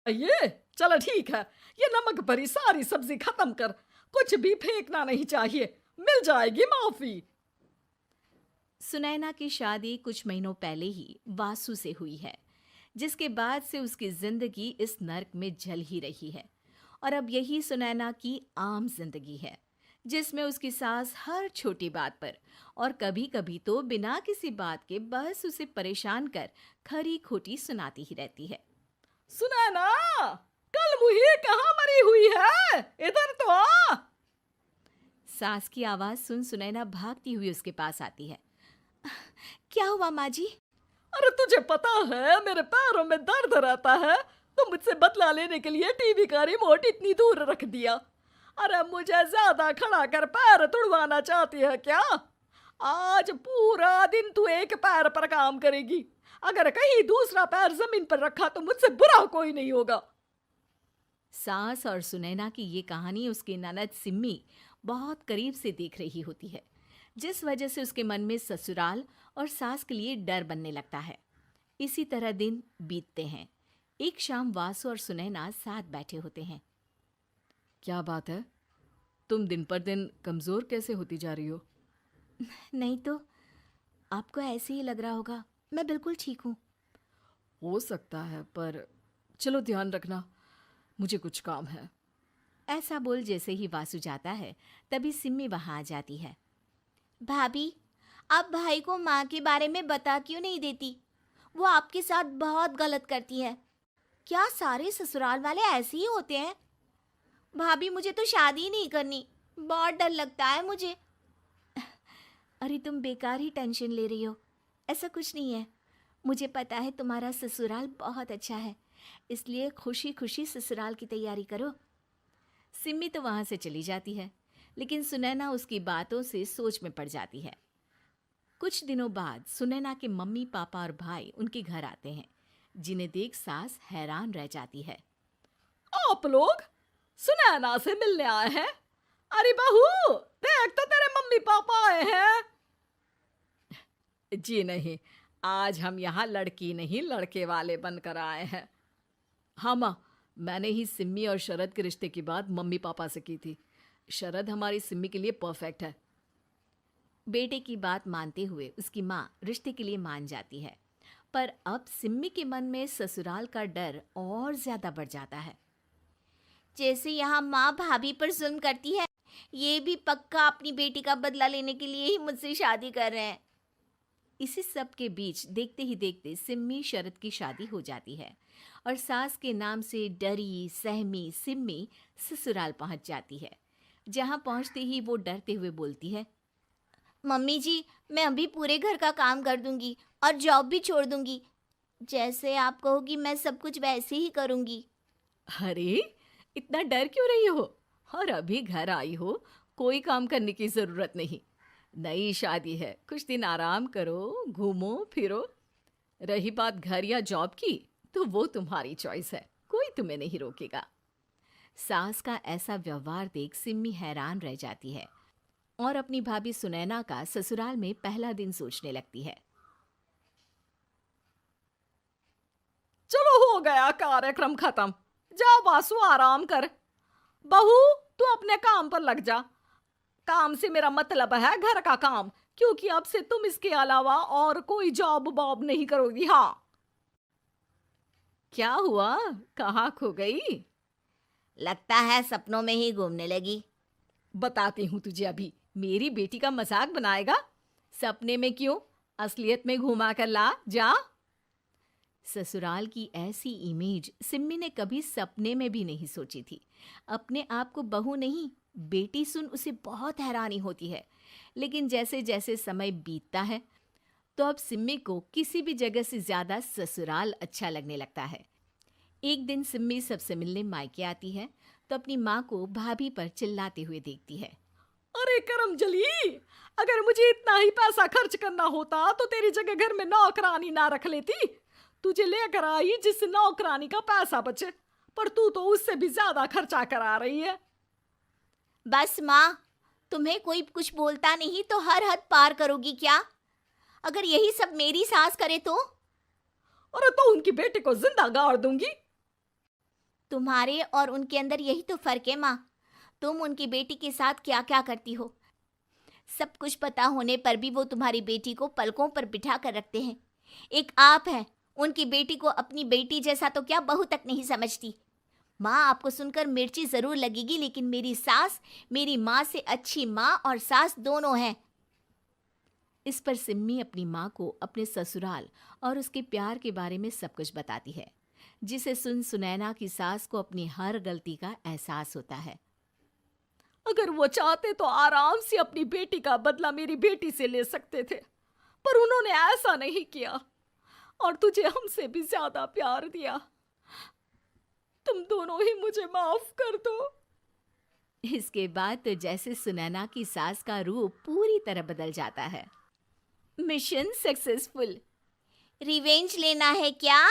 ये चलो ठीक है, ये नमक भरी सारी सब्जी खत्म कर, कुछ भी फेंकना नहीं चाहिए, मिल जाएगी माफी। सुनैना की शादी कुछ महीनों पहले ही वासु से हुई है, जिसके बाद से उसकी जिंदगी इस नर्क में जल ही रही है। और अब यही सुनैना की आम जिंदगी है, जिसमें उसकी सास हर छोटी बात पर और कभी कभी तो बिना किसी बात के बस उसे परेशान कर खरी खोटी सुनाती ही रहती है। सुनैना, कल मुही कहाँ मरी हुई है, इधर तो आ। सास की आवाज सुन सुनैना भागती हुई उसके पास आती है। क्या हुआ माँ जी? अरे तुझे पता है मेरे पैरों में दर्द रहता है, तो मुझसे बदला लेने के लिए टीवी का रिमोट इतनी दूर रख दिया। अरे मुझे ज्यादा खड़ा कर पैर तुड़वाना चाहती है क्या? आज पूरा दिन तू एक पैर पर काम करेगी, अगर कहीं दूसरा पैर जमीन पर रखा तो मुझसे बुरा कोई नहीं होगा। सास और सुनैना की ये कहानी उसकी ननद सिम्मी बहुत करीब से देख रही होती है, जिस वजह से उसके मन में ससुराल और सास के लिए डर बनने लगता है। इसी तरह दिन बीतते हैं। एक शाम वासु और सुनैना साथ बैठे होते हैं। क्या बात है, तुम दिन पर दिन कमजोर कैसे होती जा रही हो? नहीं तो, आपको ऐसे ही लग रहा होगा, मैं बिल्कुल ठीक हूँ। हो सकता है, पर चलो ध्यान रखना, मुझे कुछ काम है। ऐसा बोल जैसे ही वासु जाता है, तभी सिम्मी वहां आ जाती है। भाभी, आप भाई को माँ के बारे में बता क्यों नहीं देती? वो आपके साथ बहुत गलत करती है। क्या सारे ससुराल वाले ऐसे ही होते हैं? भाभी, मुझे तो शादी ही नहीं करनी, बहुत डर लगता है मुझे। अरे तुम बेकार ही टेंशन ले रही हो, ऐसा कुछ नहीं है। मुझे पता है तुम्हारा ससुराल बहुत अच्छा है, इसलिए खुशी खुशी ससुराल की तैयारी करो। सिम्मी तो वहां से चली जाती है, लेकिन सुनैना उसकी बातों से सोच में पड़ जाती है। कुछ दिनों बाद सुनैना के मम्मी पापा और भाई उनके घर आते हैं, जिन्हें देख सास हैरान रह जाती है। आप लोग सुनैना से मिलने आए हैं? अरे बहू, देख तो तेरे मम्मी पापा आए हैं। जी नहीं, आज हम यहाँ लड़की नहीं लड़के वाले बनकर आए हैं। हाँ माँ, मैंने ही सिम्मी और शरद के रिश्ते की बात मम्मी पापा से की थी। शरद हमारी सिम्मी के लिए परफेक्ट है। बेटे की बात मानते हुए उसकी माँ रिश्ते के लिए मान जाती है, पर अब सिम्मी के मन में ससुराल का डर और ज्यादा बढ़ जाता है। जैसे यहाँ माँ भाभी पर जुल्म करती है, ये भी पक्का अपनी बेटी का बदला लेने के लिए ही मुझसे शादी कर रहे हैं। इसी सब के बीच देखते ही देखते सिम्मी शरद की शादी हो जाती है और सास के नाम से डरी सहमी सिम्मी ससुराल पहुंच जाती है। जहां पहुंचते ही वो डरते हुए बोलती है, मम्मी जी, मैं अभी पूरे घर का काम कर दूंगी और जॉब भी छोड़ दूंगी। जैसे आप कहोगी मैं सब कुछ वैसे ही करूंगी। अरे, इतना डर क्यों रही हो? और अभी घर आई हो, कोई काम करने की जरूरत नहीं। नई शादी है, कुछ दिन आराम करो, घूमो फिरो। रही बात घर या जॉब की, तो वो तुम्हारी चॉइस है, कोई तुम्हें नहीं रोकेगा। सास का ऐसा व्यवहार देख सिम्मी हैरान रह जाती है और अपनी भाभी सुनैना का ससुराल में पहला दिन सोचने लगती है। चलो हो गया कार्यक्रम खत्म, जा वासु आराम कर। बहू, तू अपने काम पर लग जा। काम से मेरा मतलब है घर का काम, क्योंकि अब से तुम इसके अलावा और कोई जॉब बॉब नहीं करोगी। हाँ। क्या हुआ, कहाँ खो गई? लगता है सपनों में ही घूमने लगी। बताती हूँ तुझे अभी। मेरी बेटी का मजाक बनाएगा? सपने में क्यों, असलियत में घुमा कर ला, जा। ससुराल की ऐसी इमेज सिम्मी ने कभी सपने में भी नहीं सोची थी। अपने आप को बहू नहीं, बेटी सुन उसे बहुत हैरानी होती है। लेकिन जैसे जैसे समय बीतता है, तो अब सिम्मी को किसी भी जगह से ज्यादा ससुराल अच्छा लगने लगता है। एक दिन सिम्मी सबसे मिलने मायके आती है, तो अपनी माँ को भाभी पर चिल्लाते हुए देखती है। अरे करमजली, अगर मुझे इतना ही पैसा खर्च करना होता तो तेरी जगह घर में नौकरानी ना रख लेती। तुझे लेकर आई जिस नौकरानी का पैसा बचे, पर तू तो उससे भी ज्यादा खर्चा करा रही है। बस माँ, तुम्हें कोई कुछ बोलता नहीं तो हर हद पार करोगी क्या? अगर यही सब मेरी सास करे तो? और तो उनकी बेटी को जिंदा गाड़ दूंगी। तुम्हारे और उनके अंदर यही तो फर्क है माँ। तुम उनकी बेटी के साथ क्या क्या करती हो, सब कुछ पता होने पर भी वो तुम्हारी बेटी को पलकों पर बिठा कर रखते हैं। एक आप हैं, उनकी बेटी को अपनी बेटी जैसा तो क्या बहू तक नहीं समझती। माँ, आपको सुनकर मिर्ची जरूर लगेगी, लेकिन मेरी सास मेरी माँ से अच्छी माँ और सास दोनों हैं। इस पर सिम्मी अपनी माँ को अपने ससुराल और उसके प्यार के बारे में सब कुछ बताती है, जिसे सुन सुनैना की सास को अपनी हर गलती का एहसास होता है। अगर वो चाहते तो आराम से अपनी बेटी का बदला मेरी बेटी से ले सकते थे, पर उन्होंने ऐसा नहीं किया और तुझे हमसे भी ज्यादा प्यार दिया। तुम दोनों ही मुझे माफ कर दो। इसके बाद तो जैसे सुनैना की सास का रूप पूरी तरह बदल जाता है। Mission successful. रिवेंज लेना है क्या?